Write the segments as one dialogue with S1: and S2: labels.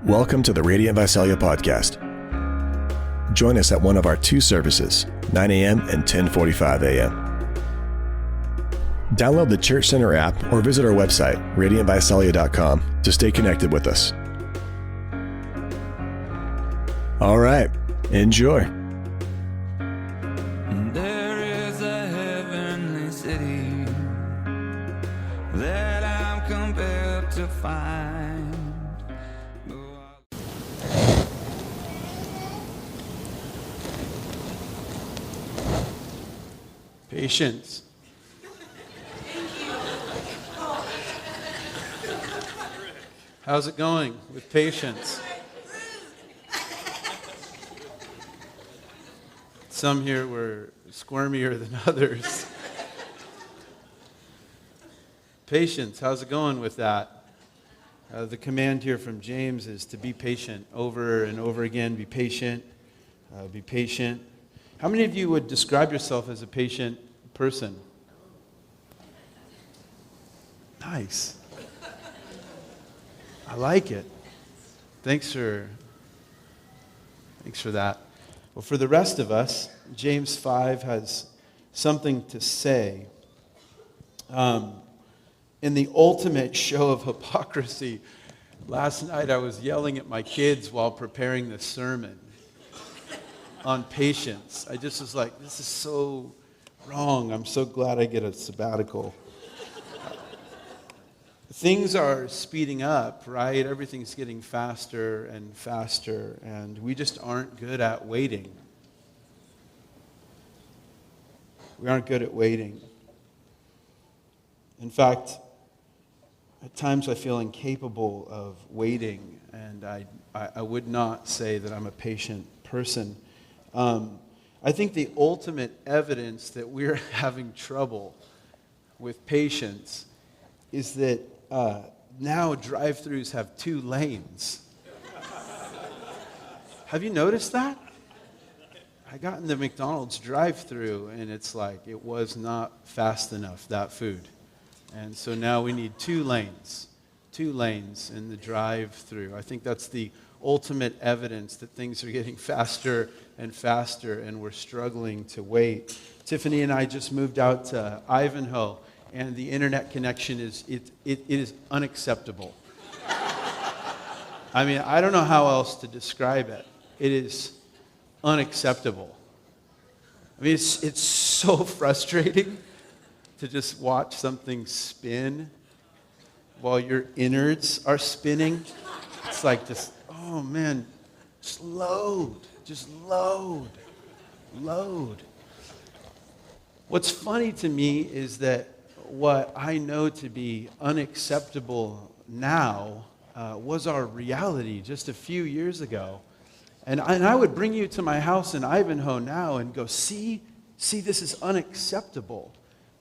S1: Welcome to the Radiant Visalia podcast. Join us at one of our two services, 9 a.m. and 10:45 a.m. Download the Church Center app or visit our website, radiantvisalia.com, to stay connected with us. All right, enjoy.
S2: There is a heavenly city that I'm compelled to find.
S3: Patience. How's it going with patience? Some here were squirmier than others. Patience, how's it going with that? The command here from James is to be patient over and over again. Be patient. Be patient. How many of you would describe yourself as a patient person? Nice. I like it. Thanks for that. Well, for the rest of us, James 5 has something to say. In the ultimate show of hypocrisy, last night I was yelling at my kids while preparing the sermon on patience. I just was like, this is so wrong. I'm so glad I get a sabbatical. Things are speeding up, right? Everything's getting faster and faster, and we just aren't good at waiting. We aren't good at waiting. In fact, at times I feel incapable of waiting, and I would not say that I'm a patient person. I think the ultimate evidence that we're having trouble with patience is that now drive-thrus have 2 lanes. Have you noticed that? I got in the McDonald's drive-thru and it's like it was not fast enough, that food. And so now we need 2 lanes in the drive-thru. I think that's the ultimate evidence that things are getting faster and faster and we're struggling to wait. Tiffany and I just moved out to Ivanhoe, and the internet connection it is unacceptable. I mean, I don't know how else to describe it. It is unacceptable. I mean, it's so frustrating to just watch something spin while your innards are spinning. It's like just, oh man, just load. What's funny to me is that what I know to be unacceptable now was our reality just a few years ago. And I would bring you to my house in Ivanhoe now and go, see, this is unacceptable.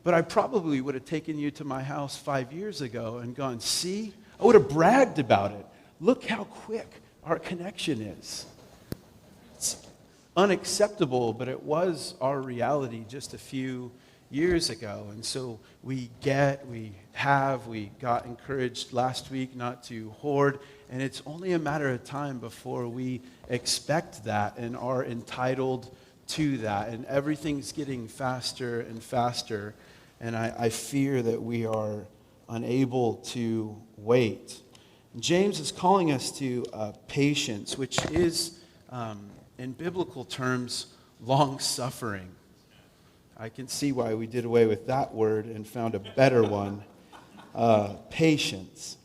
S3: But I probably would have taken you to my house 5 years ago and gone, see? I would have bragged about it. Look how quick our connection is. It's unacceptable, but it was our reality just a few years ago. And so we got encouraged last week not to hoard, and it's only a matter of time before we expect that and are entitled to that. And everything's getting faster and faster, and I fear that we are unable to wait. James is calling us to patience, which is, in biblical terms, long-suffering. I can see why we did away with that word and found a better one, patience.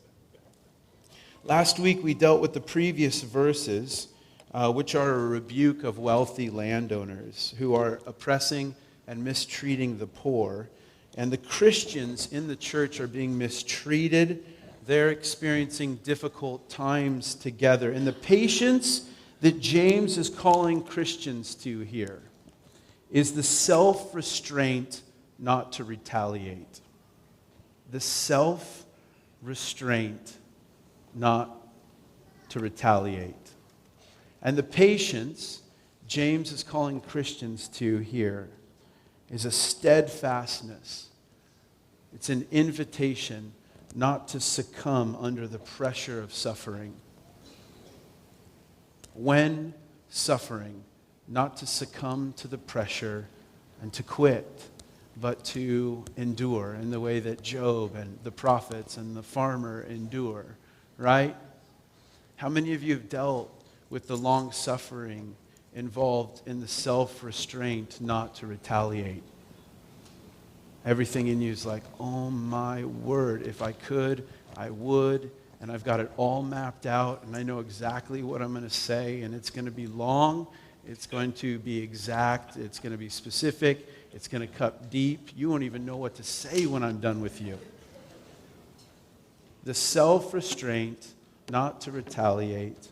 S3: Last week we dealt with the previous verses, which are a rebuke of wealthy landowners who are oppressing and mistreating the poor. And the Christians in the church are being mistreated. They're experiencing difficult times together. And the patience that James is calling Christians to here is the self-restraint not to retaliate. The self-restraint not to retaliate. And the patience James is calling Christians to here is a steadfastness. It's an invitation not to succumb under the pressure of suffering. when suffering, not to succumb to the pressure and to quit, but to endure in the way that Job and the prophets and the farmer endure, right? How many of you have dealt with the long suffering involved in the self-restraint not to retaliate? Everything in you is like, oh my word, if I could, I would, and I've got it all mapped out, and I know exactly what I'm going to say, and it's going to be long, it's going to be exact, it's going to be specific, it's going to cut deep. You won't even know what to say when I'm done with you. The self-restraint not to retaliate,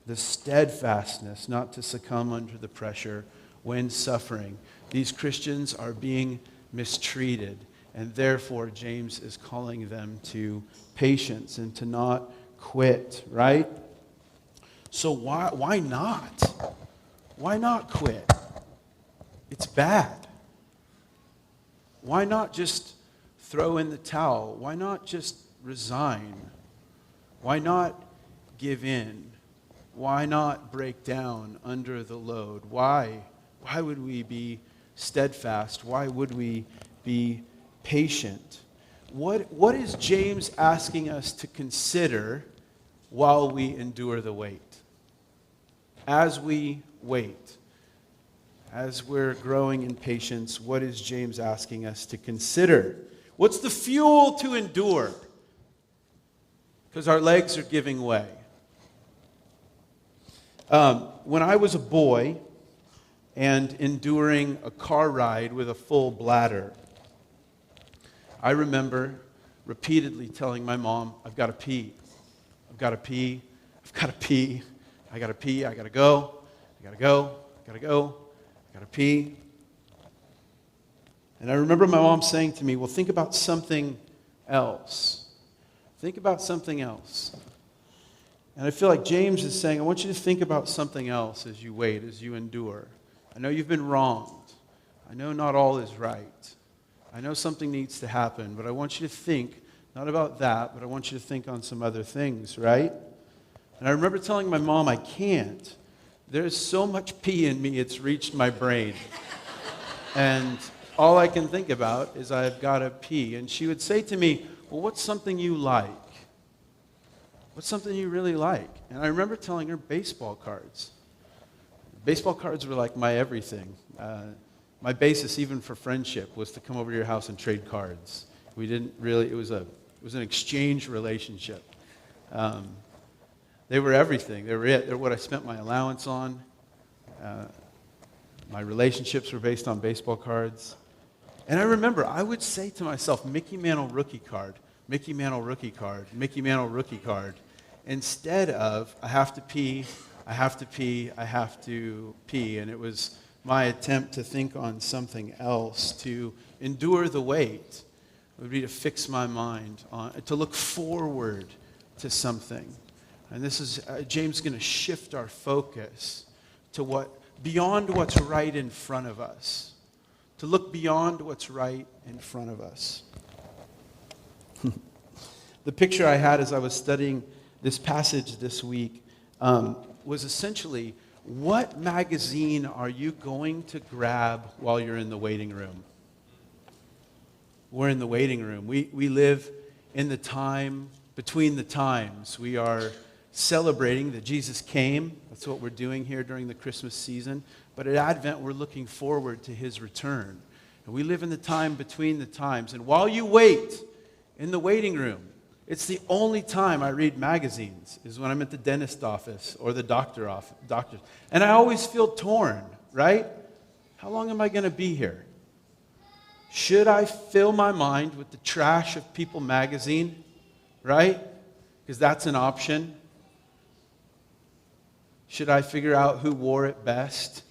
S3: the steadfastness not to succumb under the pressure when suffering. These Christians are being mistreated, and therefore James is calling them to patience and to not quit, right? So why not? Why not quit? It's bad. Why not just throw in the towel? Why not just resign? Why not give in? Why not break down under the load? Why would we be steadfast? Why would we be patient? What is James asking us to consider while we endure the wait? As we wait, as we're growing in patience, what is James asking us to consider? What's the fuel to endure? Because our legs are giving way. When I was a boy and enduring a car ride with a full bladder, I remember repeatedly telling my mom, I've got to pee. I've got to pee. I've got to pee. I got to pee. I got to go. I got to go. I got to go. I got to pee. And I remember my mom saying to me, well, think about something else. Think about something else. And I feel like James is saying, I want you to think about something else as you wait, as you endure. I know you've been wronged. I know not all is right. I know something needs to happen, but I want you to think, not about that, but I want you to think on some other things, right? And I remember telling my mom, I can't. There's so much pee in me, it's reached my brain. And all I can think about is I've got to pee. And she would say to me, well, what's something you like? What's something you really like? And I remember telling her baseball cards. Baseball cards were like my everything. My basis, even for friendship, was to come over to your house and trade cards. We didn't really, it was an exchange relationship. They were everything. They were it. They're what I spent my allowance on. My relationships were based on baseball cards. And I remember I would say to myself, Mickey Mantle rookie card, Mickey Mantle rookie card, Mickey Mantle rookie card, instead of I have to pee, I have to pee, I have to pee. And it was my attempt to think on something else, to endure the wait, would be to fix my mind on, to look forward to something. And this is, James going to shift our focus to beyond what's right in front of us. To look beyond what's right in front of us. The picture I had as I was studying this passage this week was essentially, what magazine are you going to grab while you're in the waiting room? We're in the waiting room. We live in the time between the times. We are celebrating that Jesus came. That's what we're doing here during the Christmas season. But at Advent, we're looking forward to his return. And we live in the time between the times. And while you wait in the waiting room, it's the only time I read magazines is when I'm at the dentist office or the doctor's. And I always feel torn, right? How long am I going to be here? Should I fill my mind with the trash of People magazine, right? Because that's an option. Should I figure out who wore it best?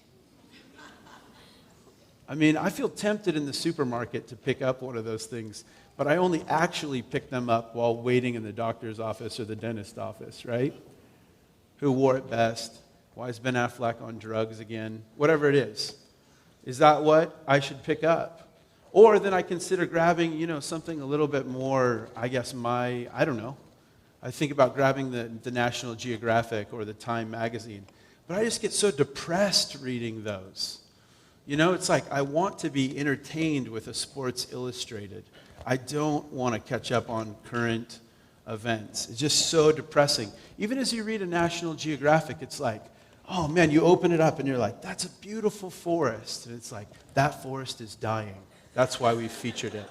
S3: I mean, I feel tempted in the supermarket to pick up one of those things, but I only actually pick them up while waiting in the doctor's office or the dentist office, right? Who wore it best? Why is Ben Affleck on drugs again? Whatever it is. Is that what I should pick up? Or then I consider grabbing, something a little bit more, I don't know. I think about grabbing the National Geographic or the Time magazine. But I just get so depressed reading those. You know, it's like I want to be entertained with a Sports Illustrated. I don't want to catch up on current events. It's just so depressing. Even as you read a National Geographic, it's like, oh man, you open it up and you're like, that's a beautiful forest. And it's like, that forest is dying. That's why we featured it.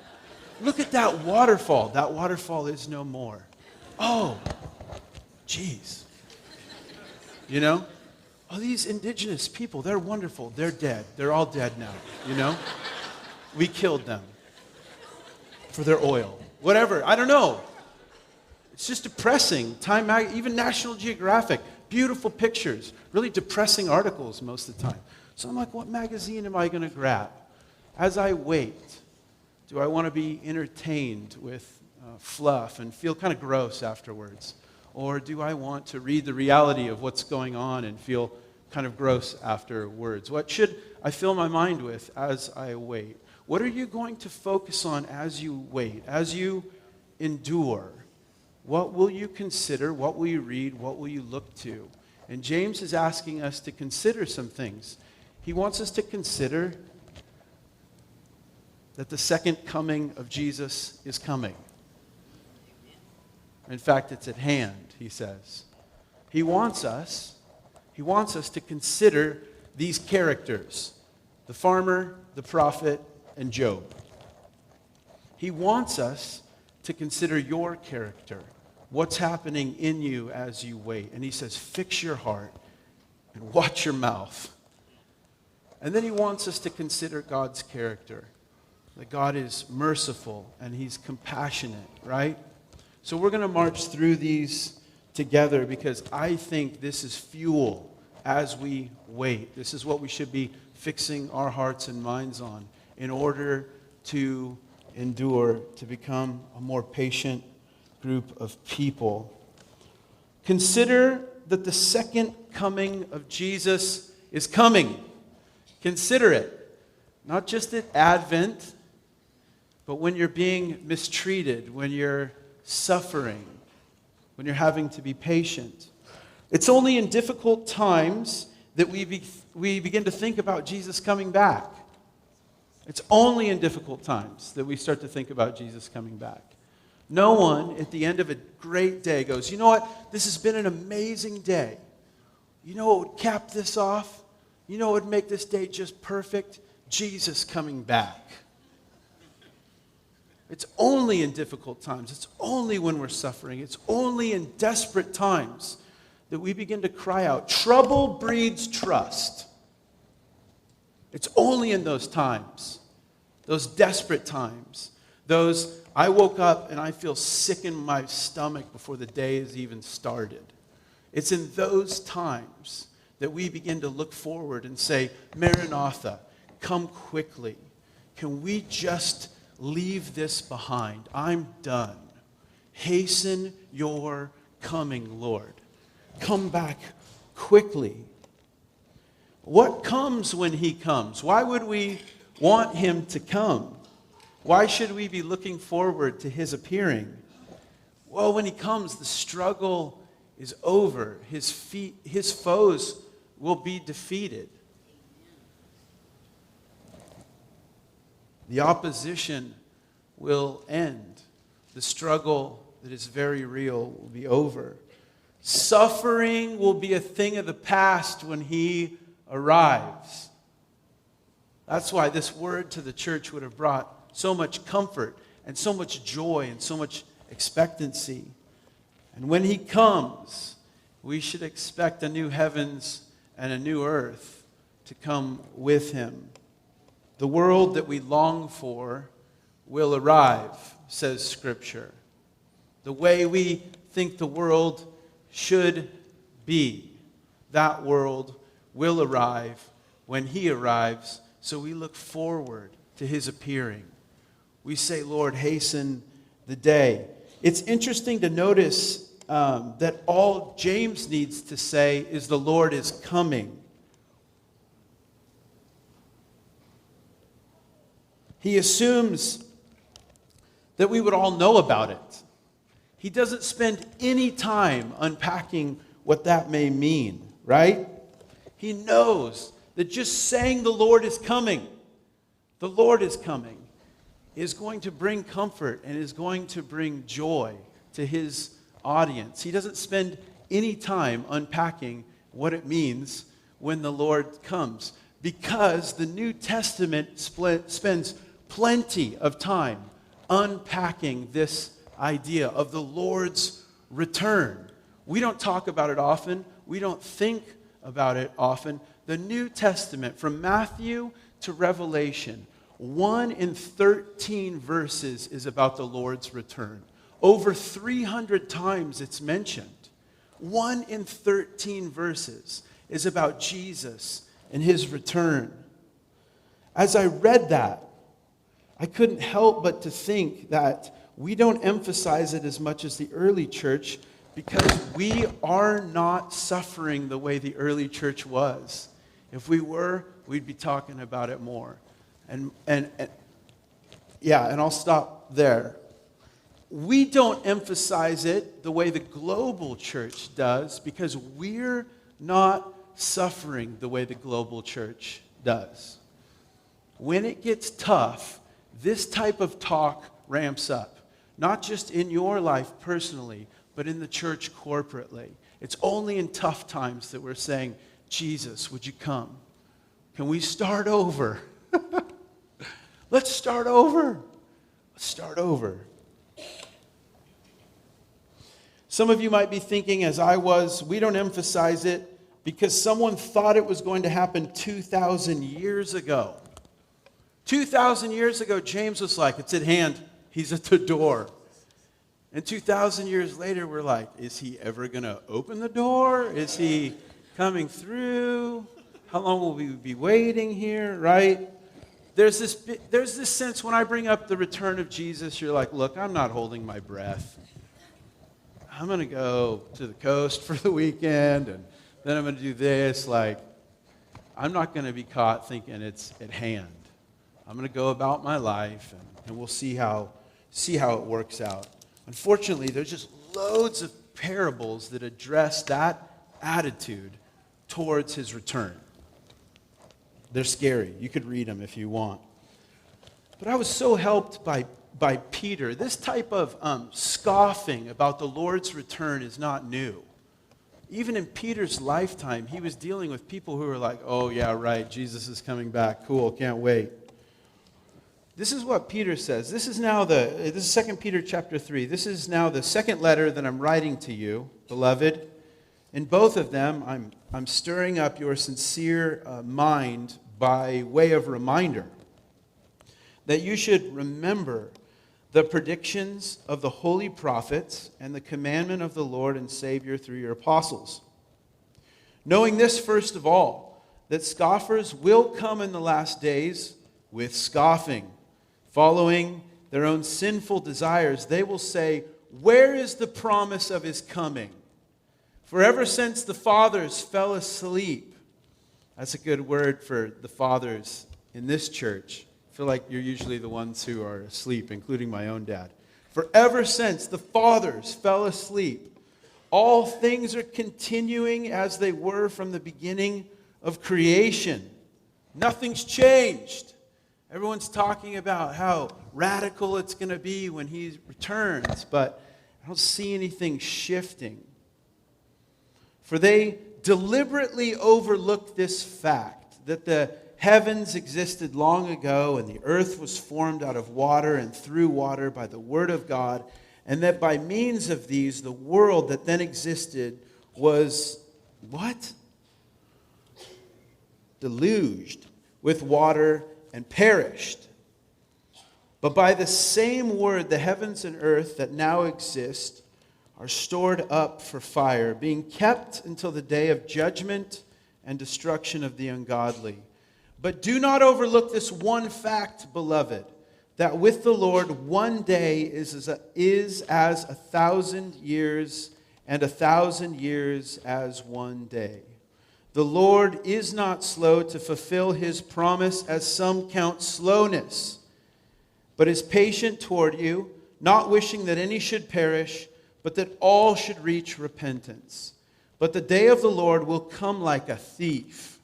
S3: Look at that waterfall. That waterfall is no more. Oh, geez. You know? Oh, these indigenous people, they're wonderful. They're dead. They're all dead now, you know? We killed them for their oil. Whatever, I don't know. It's just depressing. Even National Geographic, beautiful pictures, really depressing articles most of the time. So I'm like, what magazine am I going to grab? As I wait, do I want to be entertained with fluff and feel kind of gross afterwards? Or do I want to read the reality of what's going on and feel kind of gross afterwards? What should I fill my mind with as I wait? What are you going to focus on as you wait, as you endure? What will you consider? What will you read? What will you look to? And James is asking us to consider some things. He wants us to consider that the second coming of Jesus is coming. In fact, it's at hand, he says. He wants us to consider these characters, the farmer, the prophet, and Job. He wants us to consider your character, what's happening in you as you wait. And he says, fix your heart and watch your mouth. And then he wants us to consider God's character, that God is merciful and he's compassionate, right? So we're going to march through these together because I think this is fuel as we wait. This is what we should be fixing our hearts and minds on in order to endure, to become a more patient group of people. Consider that the second coming of Jesus is coming. Consider it. Not just at Advent, but when you're being mistreated, when you're suffering, when you're having to be patient. It's only in difficult times that we begin to think about Jesus coming back. It's only in difficult times that we start to think about Jesus coming back. No one at the end of a great day goes, you know what, this has been an amazing day. You know what would cap this off? You know what would make this day just perfect? Jesus coming back. It's only in difficult times. It's only when we're suffering. It's only in desperate times that we begin to cry out. Trouble breeds trust. It's only in those times, those desperate times, those I woke up and I feel sick in my stomach before the day has even started. It's in those times that we begin to look forward and say, Maranatha, come quickly. Can we just leave this behind? I'm done. Hasten your coming, Lord. Come back quickly. What comes when he comes? Why would we want him to come? Why should we be looking forward to his appearing? Well, when he comes, the struggle is over. His foes will be defeated. The opposition will end. The struggle that is very real will be over. Suffering will be a thing of the past when he arrives. That's why this word to the church would have brought so much comfort and so much joy and so much expectancy. And when he comes, we should expect a new heavens and a new earth to come with him. The world that we long for will arrive, says Scripture. The way we think the world should be, that world will arrive when he arrives. So we look forward to his appearing. We say, Lord, hasten the day. It's interesting to notice that all James needs to say is the Lord is coming. He assumes that we would all know about it. He doesn't spend any time unpacking what that may mean, right? He knows that just saying the Lord is coming, is going to bring comfort and is going to bring joy to his audience. He doesn't spend any time unpacking what it means when the Lord comes, because the New Testament spends plenty of time unpacking this idea of the Lord's return. We don't talk about it often. We don't think about it often. The New Testament, from Matthew to Revelation, 1 in 13 verses is about the Lord's return. Over 300 times it's mentioned. 1 in 13 verses is about Jesus and his return. As I read that, I couldn't help but to think that we don't emphasize it as much as the early church, because we are not suffering the way the early church was. If we were, we'd be talking about it more. And I'll stop there. We don't emphasize it the way the global church does, because we're not suffering the way the global church does. When it gets tough, this type of talk ramps up. Not just in your life personally, but in the church corporately. It's only in tough times that we're saying, Jesus, would you come? Can we start over? Let's start over. Let's start over. Some of you might be thinking, as I was, we don't emphasize it because someone thought it was going to happen 2,000 years ago. 2,000 years ago, James was like, it's at hand. He's at the door. And 2,000 years later, we're like, is he ever going to open the door? Is he coming through? How long will we be waiting here, right? There's this sense when I bring up the return of Jesus, you're like, look, I'm not holding my breath. I'm going to go to the coast for the weekend, and then I'm going to do this. Like, I'm not going to be caught thinking it's at hand. I'm going to go about my life, and we'll see how it works out. Unfortunately, there's just loads of parables that address that attitude towards his return. They're scary. You could read them if you want. But I was so helped by Peter. This type of scoffing about the Lord's return is not new. Even in Peter's lifetime, he was dealing with people who were like, oh yeah, right, Jesus is coming back. Cool, can't wait. This is what Peter says. This is 2 Peter chapter 3. This is now the second letter that I'm writing to you, beloved. In both of them, I'm stirring up your sincere mind by way of reminder that you should remember the predictions of the holy prophets and the commandment of the Lord and Savior through your apostles. Knowing this, first of all, that scoffers will come in the last days with scoffing. Following their own sinful desires, they will say, where is the promise of his coming? For ever since the fathers fell asleep, that's a good word for the fathers in this church. I feel like you're usually the ones who are asleep, including my own dad. For ever since the fathers fell asleep, all things are continuing as they were from the beginning of creation. Nothing's changed. Everyone's talking about how radical it's going to be when he returns, but I don't see anything shifting. For they deliberately overlooked this fact, that the heavens existed long ago, and the earth was formed out of water and through water by the word of God, and that by means of these, the world that then existed was, what? Deluged with water and perished. But by the same word, the heavens and earth that now exist are stored up for fire, being kept until the day of judgment and destruction of the ungodly. But do not overlook this one fact, beloved, that with the Lord 1 day is as 1,000 years, and 1,000 years as 1 day. The Lord is not slow to fulfill his promise, as some count slowness, but is patient toward you, not wishing that any should perish, but that all should reach repentance. But the day of the Lord will come like a thief,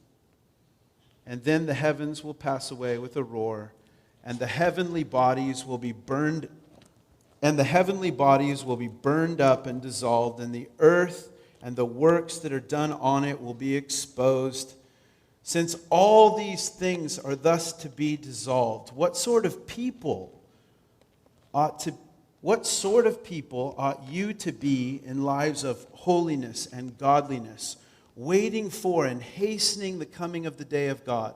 S3: and then the heavens will pass away with a roar, and the heavenly bodies will be burned, up and dissolved, and the earth and the works that are done on it will be exposed. Since all these things are thus to be dissolved, what sort of people ought you to be in lives of holiness and godliness, waiting for and hastening the coming of the day of God,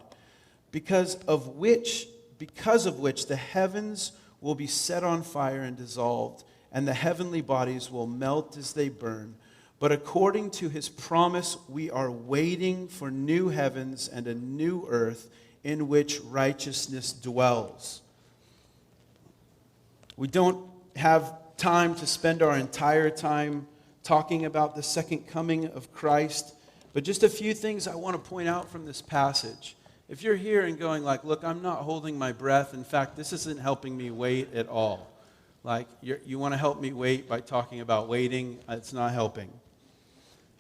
S3: because of which the heavens will be set on fire and dissolved, and the heavenly bodies will melt as they burn. But according to his promise, we are waiting for new heavens and a new earth in which righteousness dwells. We don't have time to spend our entire time talking about the second coming of Christ, but just a few things I want to point out from this passage. If you're here and going like, look, I'm not holding my breath. In fact, this isn't helping me wait at all. Like, you want to help me wait by talking about waiting? It's not helping.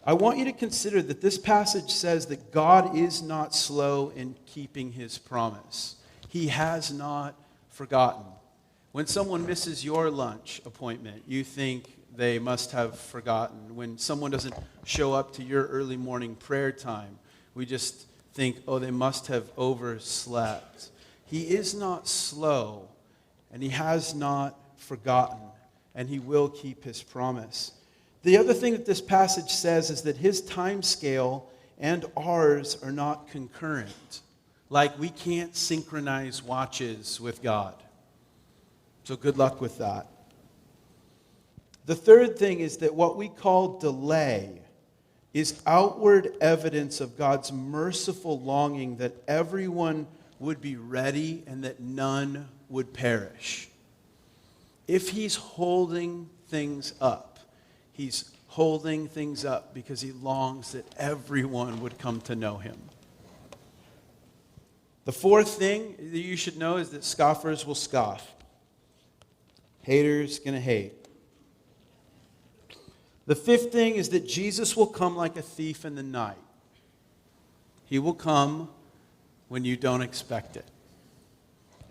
S3: I want you to consider that this passage says that God is not slow in keeping his promise. He has not forgotten. When someone misses your lunch appointment, you think they must have forgotten. When someone doesn't show up to your early morning prayer time, we just think, oh, they must have overslept. He is not slow, and he has not forgotten, and he will keep his promise. The other thing that this passage says is that his time scale and ours are not concurrent. Like, we can't synchronize watches with God. So good luck with that. The third thing is that what we call delay is outward evidence of God's merciful longing that everyone would be ready and that none would perish. If he's holding things up, he's holding things up because he longs that everyone would come to know him. The fourth thing that you should know is that scoffers will scoff. Haters gonna hate. The fifth thing is that Jesus will come like a thief in the night. He will come when you don't expect it.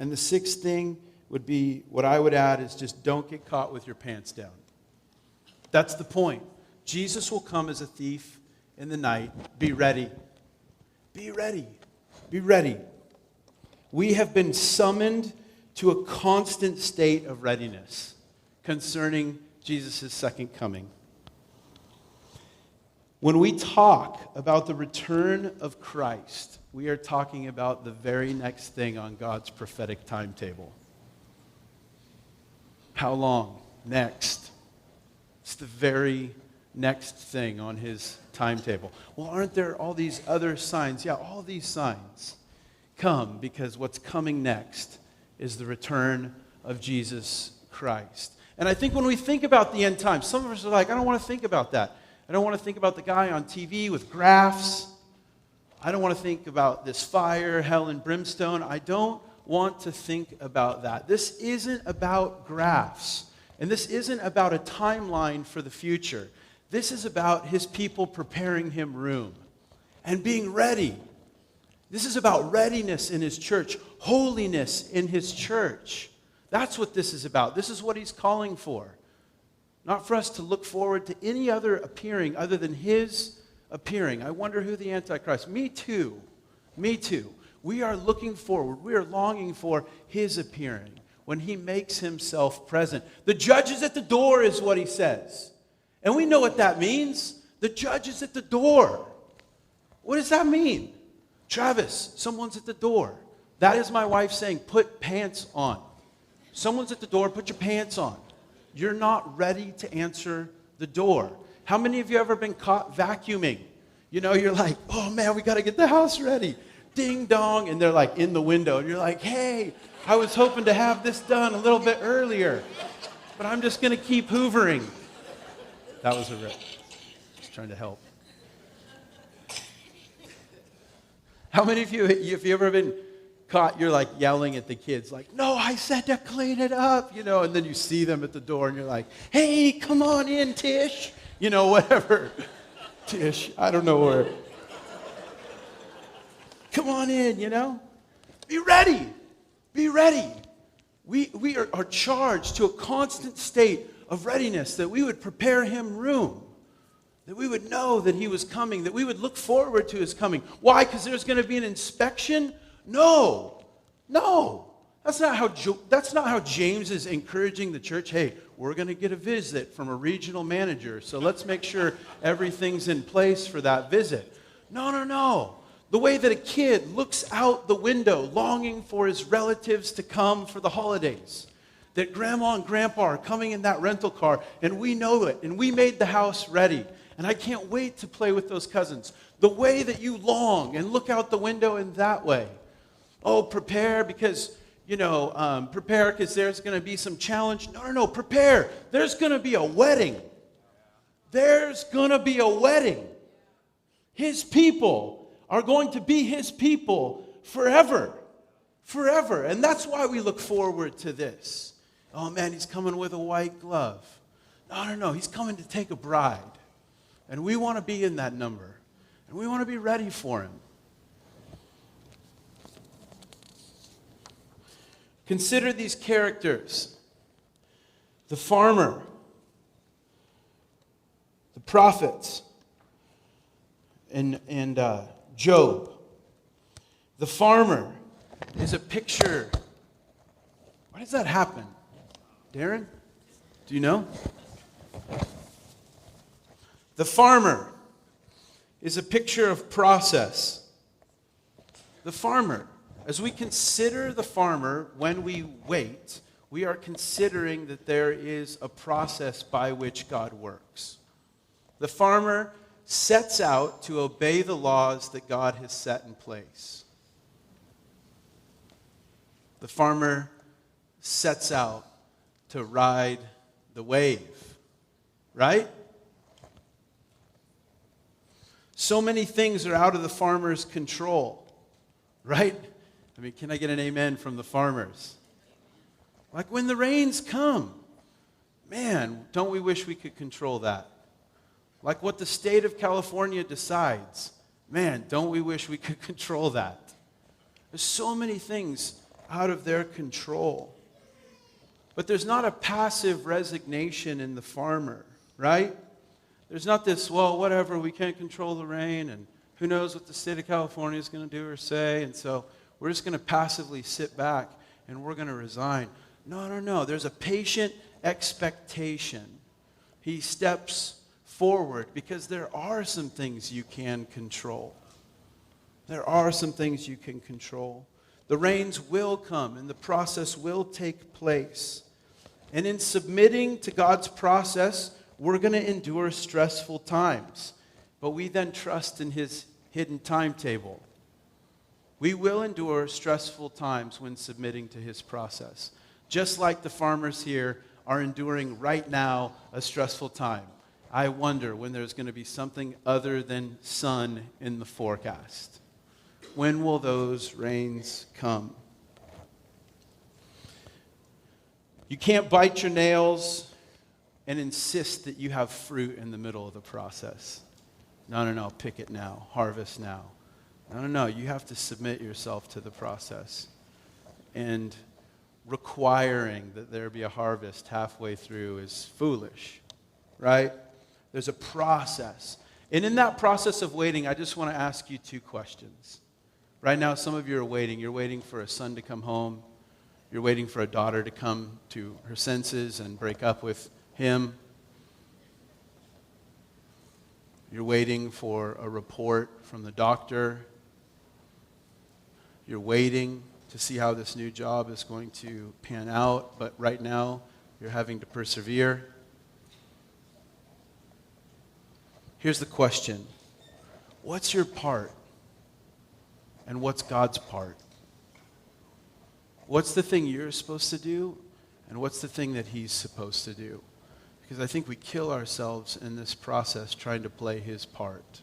S3: And the sixth thing would be, what I would add is just don't get caught with your pants down. That's the point. Jesus will come as a thief in the night. Be ready. Be ready. Be ready. We have been summoned to a constant state of readiness concerning Jesus' second coming. When we talk about the return of Christ, we are talking about the very next thing on God's prophetic timetable. How long? Next. It's the very next thing on his timetable. Well, aren't there all these other signs? Yeah, all these signs come because what's coming next is the return of Jesus Christ. And I think when we think about the end times, some of us are like, I don't want to think about that. I don't want to think about the guy on TV with graphs. I don't want to think about this fire, hell, and brimstone. I don't want to think about that. This isn't about graphs. And this isn't about a timeline for the future. This is about his people preparing him room and being ready. This is about readiness in his church, holiness in his church. That's what this is about. This is what he's calling for. Not for us to look forward to any other appearing other than his appearing. I wonder who the Antichrist. Me too. Me too. We are looking forward. We are longing for his appearing when he makes himself present. The judge is at the door is what he says. And we know what that means. The judge is at the door. What does that mean? Travis, someone's at the door. That is my wife saying, put pants on. Someone's at the door, put your pants on. You're not ready to answer the door. How many of you ever been caught vacuuming? You know, you're like, oh man, we got to get the house ready. Ding dong. And they're like in the window. And you're like, hey, I was hoping to have this done a little bit earlier. But I'm just going to keep hoovering. That was a rip. Just trying to help. How many of you, if you ever been caught, you're like yelling at the kids, like, no, I said to clean it up, you know, and then you see them at the door and you're like, hey, come on in, Tish, you know, whatever. dish. I don't know where. Come on in, Be ready. Be ready. We are charged to a constant state of readiness, that we would prepare him room, that we would know that he was coming, that we would look forward to his coming. Why? Because there's going to be an inspection? No. That's not how James is encouraging the church. Hey, we're going to get a visit from a regional manager, so let's make sure everything's in place for that visit. No. The way that a kid looks out the window longing for his relatives to come for the holidays. That grandma and grandpa are coming in that rental car, and we know it, and we made the house ready. And I can't wait to play with those cousins. The way that you long and look out the window in that way. Oh, prepare because there's going to be some challenge. No, prepare. There's going to be a wedding. There's going to be a wedding. His people are going to be his people forever. Forever. And that's why we look forward to this. Oh man, he's coming with a white glove. No. He's coming to take a bride. And we want to be in that number. And we want to be ready for him. Consider these characters. The farmer. The prophets. And Job. The farmer is a picture. Why does that happen? Darren, do you know? The farmer is a picture of process. The farmer, as we consider the farmer when we wait, we are considering that there is a process by which God works. The farmer sets out to obey the laws that God has set in place. The farmer sets out to ride the wave, right? So many things are out of the farmer's control, right? I mean, can I get an amen from the farmers? Like when the rains come, man, don't we wish we could control that? Like what the state of California decides, man, don't we wish we could control that? There's so many things out of their control. But there's not a passive resignation in the farmer, right? There's not this, well, whatever, we can't control the rain, and who knows what the state of California is going to do or say, and so we're just going to passively sit back and we're going to resign. No. There's a patient expectation. He steps forward because there are some things you can control. There are some things you can control. The rains will come and the process will take place. And in submitting to God's process, we're going to endure stressful times. But we then trust in his hidden timetable. We will endure stressful times when submitting to his process. Just like the farmers here are enduring right now a stressful time. I wonder when there's going to be something other than sun in the forecast. When will those rains come? You can't bite your nails and insist that you have fruit in the middle of the process. No, pick it now, harvest now. No, you have to submit yourself to the process. And requiring that there be a harvest halfway through is foolish, right? There's a process. And in that process of waiting, I just want to ask you two questions. Right now, some of you are waiting. You're waiting for a son to come home. You're waiting for a daughter to come to her senses and break up with him. You're waiting for a report from the doctor. You're waiting to see how this new job is going to pan out, but right now you're having to persevere. Here's the question. What's your part? And what's God's part? What's the thing you're supposed to do? And what's the thing that he's supposed to do? Because I think we kill ourselves in this process trying to play his part.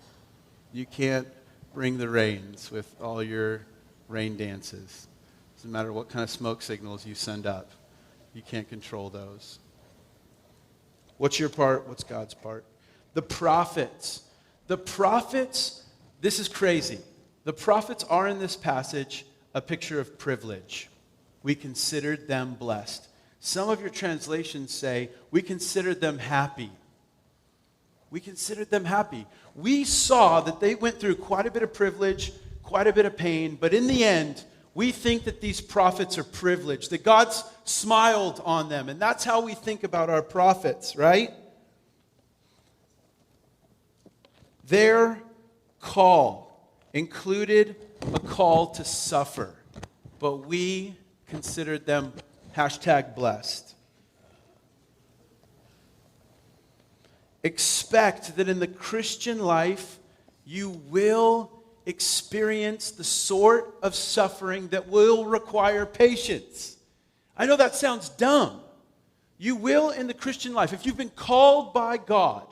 S3: You can't bring the rains with all your rain dances. Doesn't matter what kind of smoke signals you send up. You can't control those. What's your part? What's God's part? The prophets. The prophets, this is crazy. The prophets are in this passage a picture of privilege. We considered them blessed. Some of your translations say, we considered them happy. We considered them happy. We saw that they went through quite a bit of privilege, quite a bit of pain, but in the end, we think that these prophets are privileged, that God's smiled on them, and that's how we think about our prophets, right? Their call included a call to suffer, but we considered them #blessed. Expect that in the Christian life, you will experience the sort of suffering that will require patience. I know that sounds dumb. You will in the Christian life, if you've been called by God,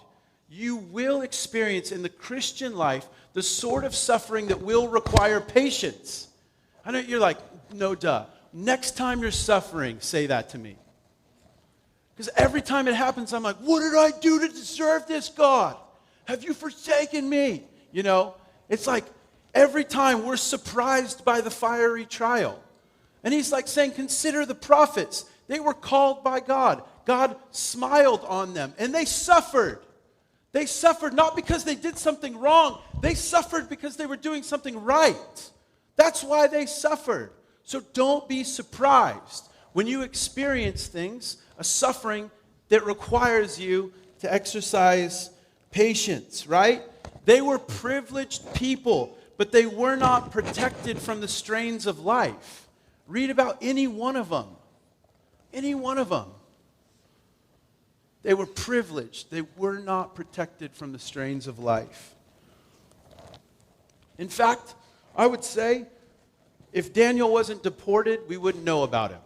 S3: you will experience in the Christian life the sort of suffering that will require patience. I know you're like, no duh. Next time you're suffering, say that to me. Because every time it happens, I'm like, what did I do to deserve this, God? Have you forsaken me? You know, it's like every time we're surprised by the fiery trial. And he's like saying, consider the prophets. They were called by God. God smiled on them, and they suffered. They suffered not because they did something wrong. They suffered because they were doing something right. That's why they suffered. So don't be surprised when you experience things, a suffering that requires you to exercise patience, right? They were privileged people, but they were not protected from the strains of life. Read about any one of them. Any one of them. They were privileged. They were not protected from the strains of life. In fact, I would say, if Daniel wasn't deported, we wouldn't know about him.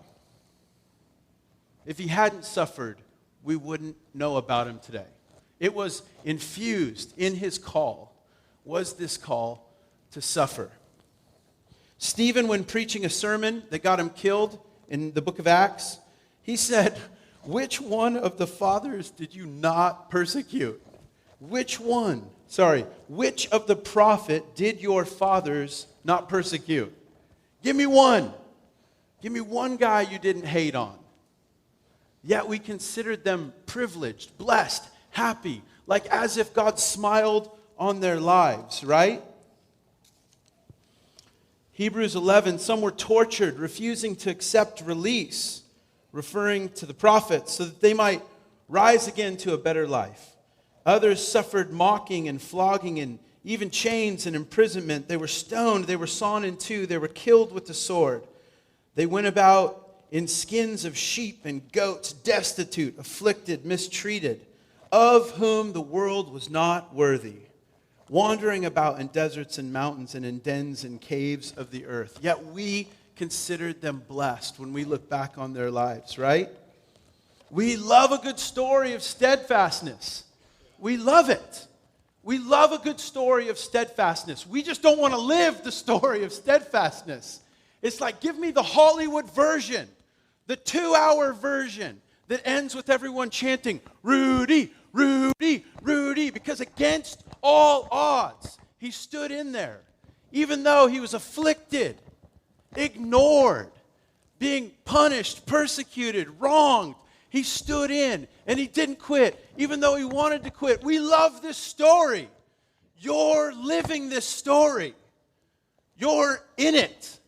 S3: If he hadn't suffered, we wouldn't know about him today. It was infused in his call, was this call to suffer. Stephen, when preaching a sermon that got him killed in the book of Acts, he said, which one of the fathers did you not persecute? Which of the prophet did your fathers not persecute? Give me one. Give me one guy you didn't hate on. Yet we considered them privileged, blessed, happy, like as if God smiled on their lives, right? Hebrews 11, some were tortured, refusing to accept release, referring to the prophets, so that they might rise again to a better life. Others suffered mocking and flogging and even chains and imprisonment. They were stoned, they were sawn in two, they were killed with the sword. They went about in skins of sheep and goats, destitute, afflicted, mistreated, of whom the world was not worthy, wandering about in deserts and mountains and in dens and caves of the earth. Yet we considered them blessed when we look back on their lives, right? We love a good story of steadfastness. We love it. We love a good story of steadfastness. We just don't want to live the story of steadfastness. It's like, give me the Hollywood version, the 2-hour version that ends with everyone chanting, Rudy, Rudy, Rudy, because against all odds, he stood in there, even though he was afflicted, ignored, being punished, persecuted, wronged. He stood in and he didn't quit, even though he wanted to quit. We love this story. You're living this story. You're in it.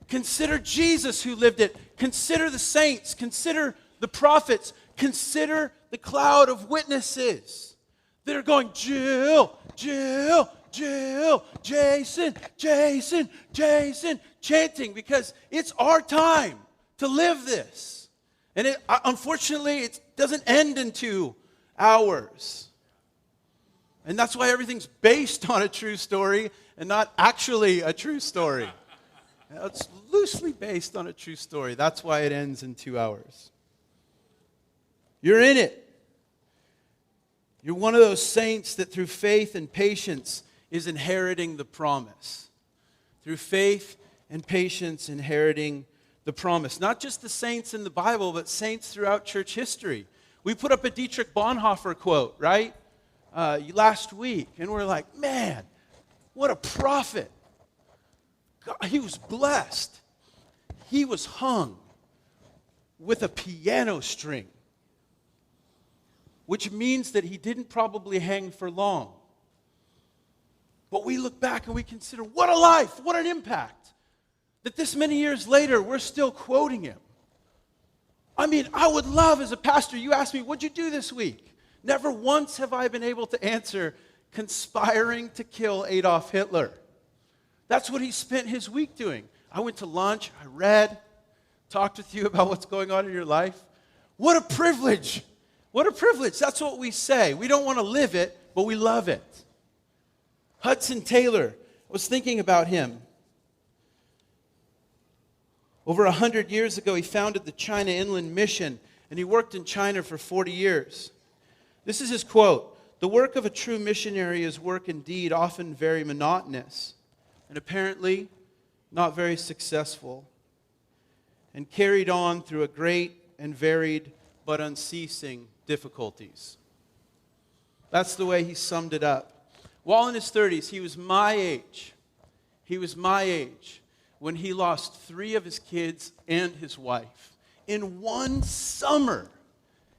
S3: Consider Jesus who lived it. Consider the saints. Consider the prophets. Consider the cloud of witnesses that are going, Jill, Jill, Jill, Jason, Jason, Jason, chanting, because it's our time to live this. And unfortunately, it doesn't end in 2 hours. And that's why everything's based on a true story and not actually a true story. It's loosely based on a true story. That's why it ends in 2 hours. You're in it. You're one of those saints that through faith and patience is inheriting the promise. Through faith and patience, inheriting the promise. Not just the saints in the Bible, but saints throughout church history. We put up a Dietrich Bonhoeffer quote, right? last week, and we're like, man, what a prophet. God, he was blessed. He was hung with a piano string, which means that he didn't probably hang for long. But we look back and we consider, what a life, what an impact, that this many years later, we're still quoting him. I mean, I would love as a pastor, you ask me, what'd you do this week? Never once have I been able to answer conspiring to kill Adolf Hitler. That's what he spent his week doing. I went to lunch, I read, talked with you about what's going on in your life. What a privilege. What a privilege. That's what we say. We don't want to live it, but we love it. Hudson Taylor, I was thinking about him. Over 100 years ago, he founded the China Inland Mission, and he worked in China for 40 years. This is his quote: "The work of a true missionary is work indeed, often very monotonous, and apparently not very successful, and carried on through a great and varied but unceasing difficulties." That's the way he summed it up. While in his 30s, he was my age. He was my age when he lost 3 of his kids and his wife. In one summer,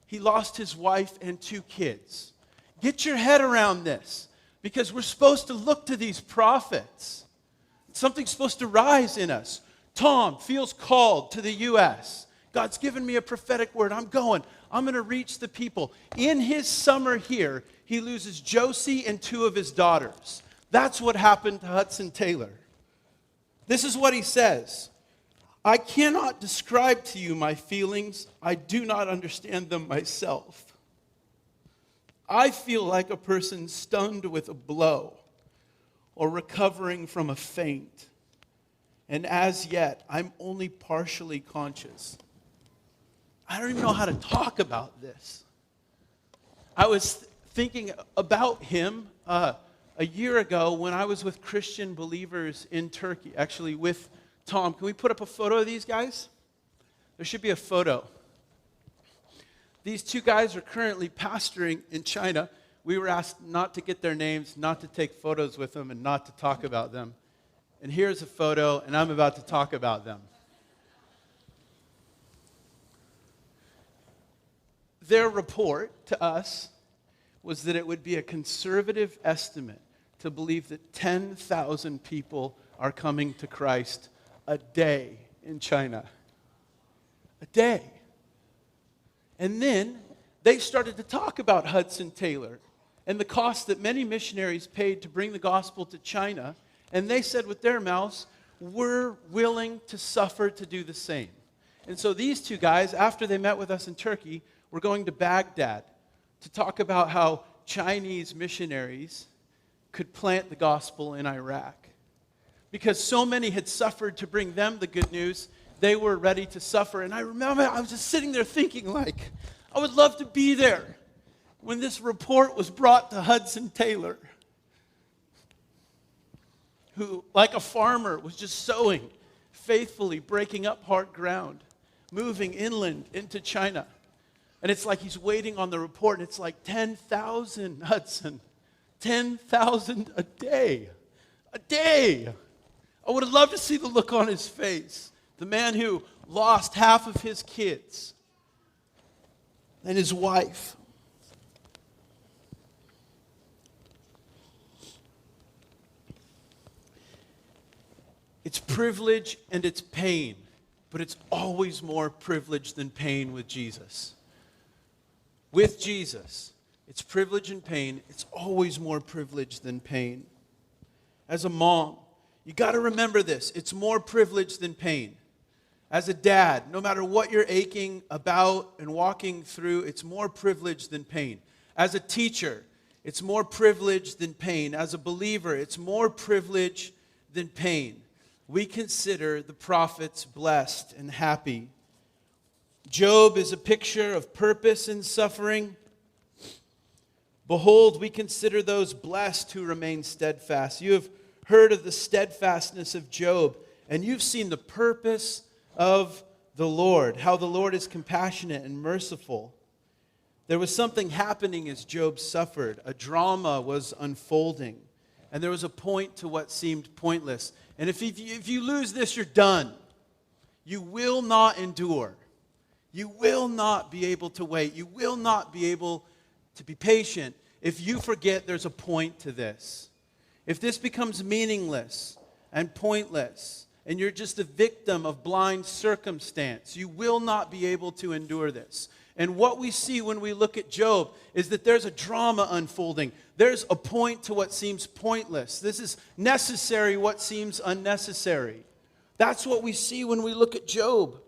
S3: he lost his wife and 2 kids. Get your head around this, because we're supposed to look to these prophets. Something's supposed to rise in us. Tom feels called to the U.S. God's given me a prophetic word. I'm going to reach the people. In his summer here, he loses Josie and 2 of his daughters. That's what happened to Hudson Taylor. This is what he says: "I cannot describe to you my feelings. I do not understand them myself. I feel like a person stunned with a blow or recovering from a faint. And as yet, I'm only partially conscious." I don't even know how to talk about this. I was thinking about him a year ago when I was with Christian believers in Turkey, actually with Tom. Can we put up a photo of these guys? There should be a photo. These 2 guys are currently pastoring in China. We were asked not to get their names, not to take photos with them, and not to talk about them. And here's a photo, and I'm about to talk about them. Their report to us was that it would be a conservative estimate to believe that 10,000 people are coming to Christ a day in China. A day. And then they started to talk about Hudson Taylor and the cost that many missionaries paid to bring the gospel to China. And they said with their mouths, we're willing to suffer to do the same. And so these 2 guys, after they met with us in Turkey, were going to Baghdad to talk about how Chinese missionaries could plant the gospel in Iraq. Because so many had suffered to bring them the good news, they were ready to suffer. And I remember I was just sitting there thinking, like, I would love to be there when this report was brought to Hudson Taylor, who, like a farmer, was just sowing faithfully, breaking up hard ground, moving inland into China. And it's like he's waiting on the report, and it's like 10,000, Hudson. 10,000 a day. A day. I would have loved to see the look on his face. The man who lost half of his kids and his wife. It's privilege and it's pain, but it's always more privilege than pain with Jesus. With Jesus, it's privilege and pain. It's always more privilege than pain. As a mom, you got to remember this. It's more privilege than pain. As a dad, no matter what you're aching about and walking through, it's more privilege than pain. As a teacher, it's more privilege than pain. As a believer, it's more privilege than pain. We consider the prophets blessed and happy. Job is a picture of purpose in suffering. Behold, we consider those blessed who remain steadfast. You have heard of the steadfastness of Job, and you've seen the purpose of the Lord, how the Lord is compassionate and merciful. There was something happening as Job suffered. A drama was unfolding. And there was a point to what seemed pointless. And if you lose this, you're done. You will not endure. You will not be able to wait. You will not be able to be patient if you forget there's a point to this. If this becomes meaningless and pointless, and you're just a victim of blind circumstance, you will not be able to endure this. And what we see when we look at Job is that there's a drama unfolding. There's a point to what seems pointless. This is necessary what seems unnecessary. That's what we see when we look at Job.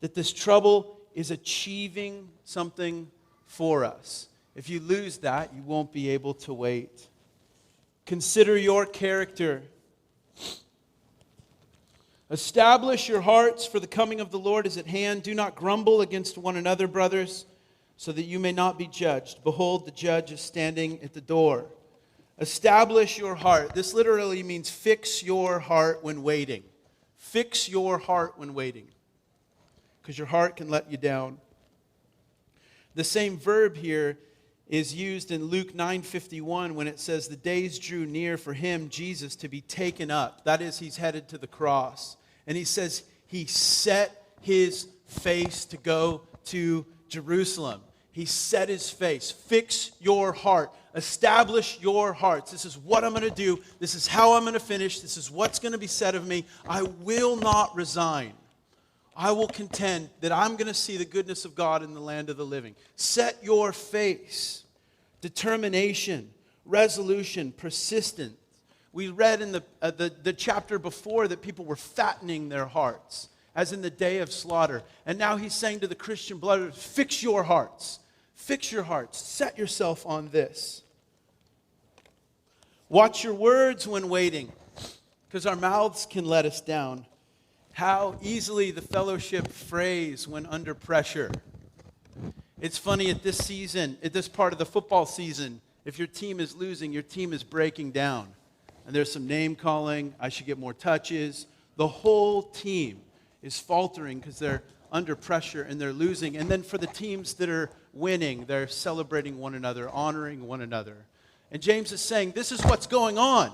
S3: That this trouble is achieving something for us. If you lose that, you won't be able to wait. Consider your character. Establish your hearts, for the coming of the Lord is at hand. Do not grumble against one another, brothers, so that you may not be judged. Behold, the judge is standing at the door. Establish your heart. This literally means fix your heart when waiting. Fix your heart when waiting. Because your heart can let you down. The same verb here is used in Luke 9:51 when it says the days drew near for him, Jesus, to be taken up. That is, he's headed to the cross. And he says he set his face to go to Jerusalem. He set his face. Fix your heart. Establish your hearts. This is what I'm going to do. This is how I'm going to finish. This is what's going to be said of me. I will not resign. I will contend that I'm going to see the goodness of God in the land of the living. Set your face. Determination, resolution, persistence. We read in the chapter before that people were fattening their hearts, as in the day of slaughter. And now he's saying to the Christian brothers, fix your hearts. Fix your hearts. Set yourself on this. Watch your words when waiting, because our mouths can let us down. How easily the fellowship frays when under pressure. It's funny at this season, at this part of the football season, if your team is losing, your team is breaking down. And there's some name calling, I should get more touches. The whole team is faltering because they're under pressure and they're losing. And then for the teams that are winning, they're celebrating one another, honoring one another. And James is saying, this is what's going on.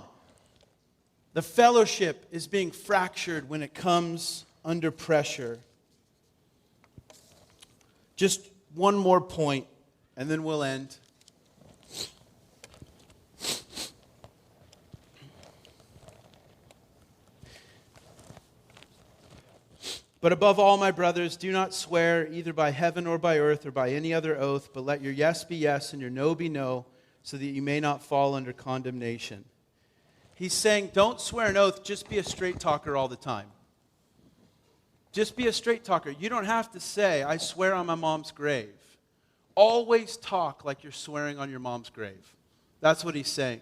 S3: The fellowship is being fractured when it comes under pressure. Just one more point, and then we'll end. But above all, my brothers, do not swear either by heaven or by earth or by any other oath, but let your yes be yes and your no be no, so that you may not fall under condemnation. He's saying, don't swear an oath, just be a straight talker all the time. Just be a straight talker. You don't have to say, I swear on my mom's grave. Always talk like you're swearing on your mom's grave. That's what he's saying.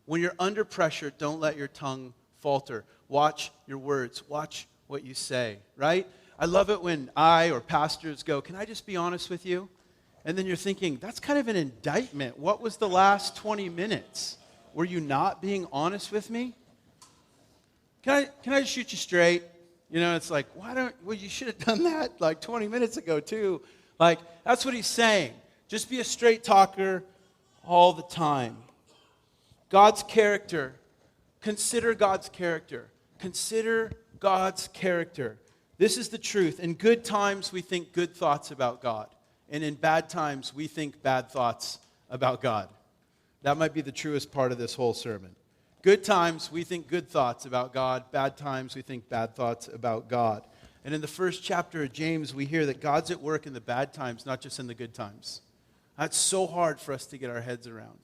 S3: When you're under pressure, don't let your tongue falter. Watch your words. Watch what you say, right? I love it when I or pastors go, can I just be honest with you? And then you're thinking, that's kind of an indictment. What was the last 20 minutes? Were you not being honest with me? Can I just shoot you straight? You know, it's like, well, you should have done that like 20 minutes ago too. Like, that's what he's saying. Just be a straight talker all the time. God's character. Consider God's character. Consider God's character. This is the truth. In good times, we think good thoughts about God. And in bad times, we think bad thoughts about God. That might be the truest part of this whole sermon. Good times, we think good thoughts about God. Bad times, we think bad thoughts about God. And in the first chapter of James, we hear that God's at work in the bad times, not just in the good times. That's so hard for us to get our heads around.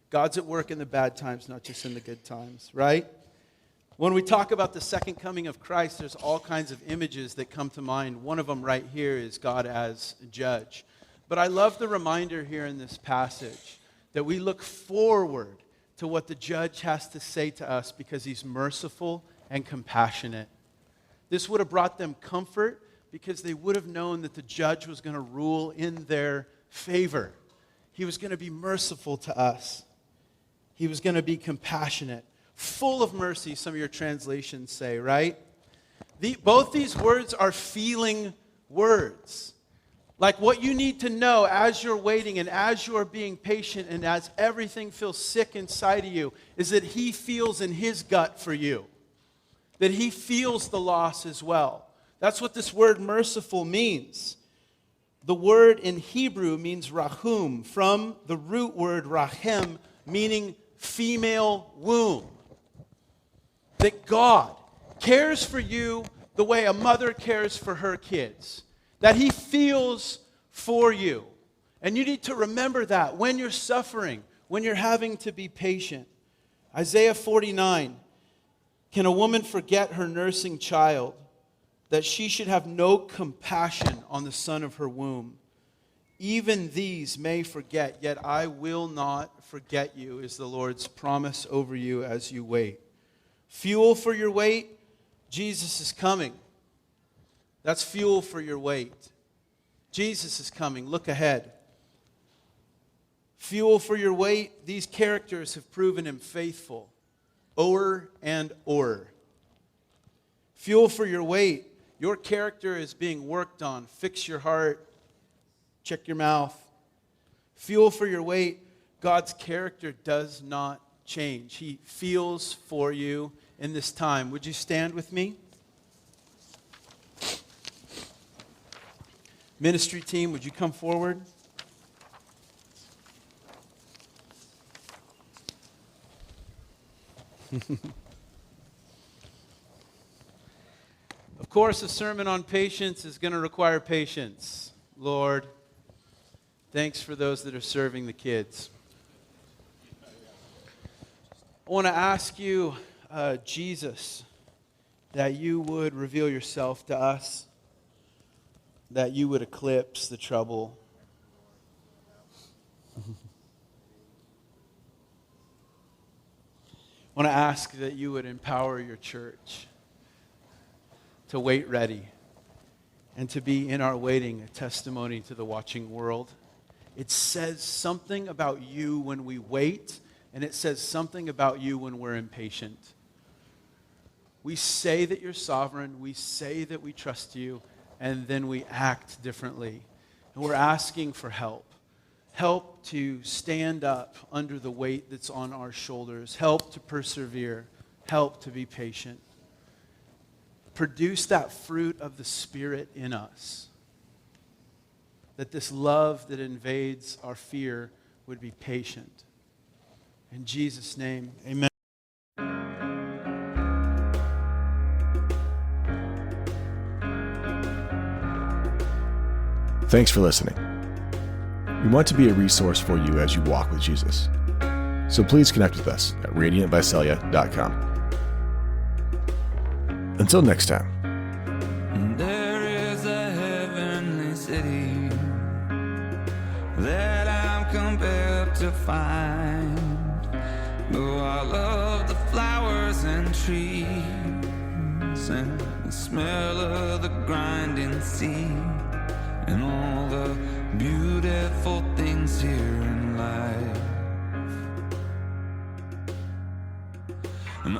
S3: God's at work in the bad times, not just in the good times, right? When we talk about the second coming of Christ, there's all kinds of images that come to mind. One of them right here is God as a judge. But I love the reminder here in this passage that we look forward to what the judge has to say to us because he's merciful and compassionate. This would have brought them comfort because they would have known that the judge was going to rule in their favor. He was going to be merciful to us. He was going to be compassionate. Full of mercy, some of your translations say, right? Both these words are feeling words. Like what you need to know as you're waiting and as you're being patient and as everything feels sick inside of you is that he feels in his gut for you. That he feels the loss as well. That's what this word merciful means. The word in Hebrew means rahum, from the root word rahem, meaning female womb. That God cares for you the way a mother cares for her kids. That he feels for you. And you need to remember that when you're suffering, when you're having to be patient. Isaiah 49, can a woman forget her nursing child, that she should have no compassion on the son of her womb? Even these may forget, yet I will not forget you, is the Lord's promise over you as you wait. Fuel for your wait, Jesus is coming. That's fuel for your wait. Jesus is coming. Look ahead. Fuel for your wait, these characters have proven him faithful. Or and or. Fuel for your wait, your character is being worked on. Fix your heart. Check your mouth. Fuel for your wait, God's character does not change. He feels for you in this time. Would you stand with me? Ministry team, would you come forward? Of course, a sermon on patience is going to require patience. Lord, thanks for those that are serving the kids. I want to ask you, Jesus, that you would reveal yourself to us, that you would eclipse the trouble. I want to ask that you would empower your church to wait ready and to be in our waiting a testimony to the watching world. It says something about you when we wait, and it says something about you when we're impatient. We say that you're sovereign, we say that we trust you, and then we act differently. And we're asking for help. Help to stand up under the weight that's on our shoulders. Help to persevere. Help to be patient. Produce that fruit of the Spirit in us. That this love that invades our fear would be patient. In Jesus' name, amen.
S1: Thanks for listening. We want to be a resource for you as you walk with Jesus. So please connect with us at radiantvisalia.com. Until next time.
S2: There is a heavenly city that I'm compelled to find. Though I love the flowers and trees and the smell of the grinding sea and all the beautiful things here in life. And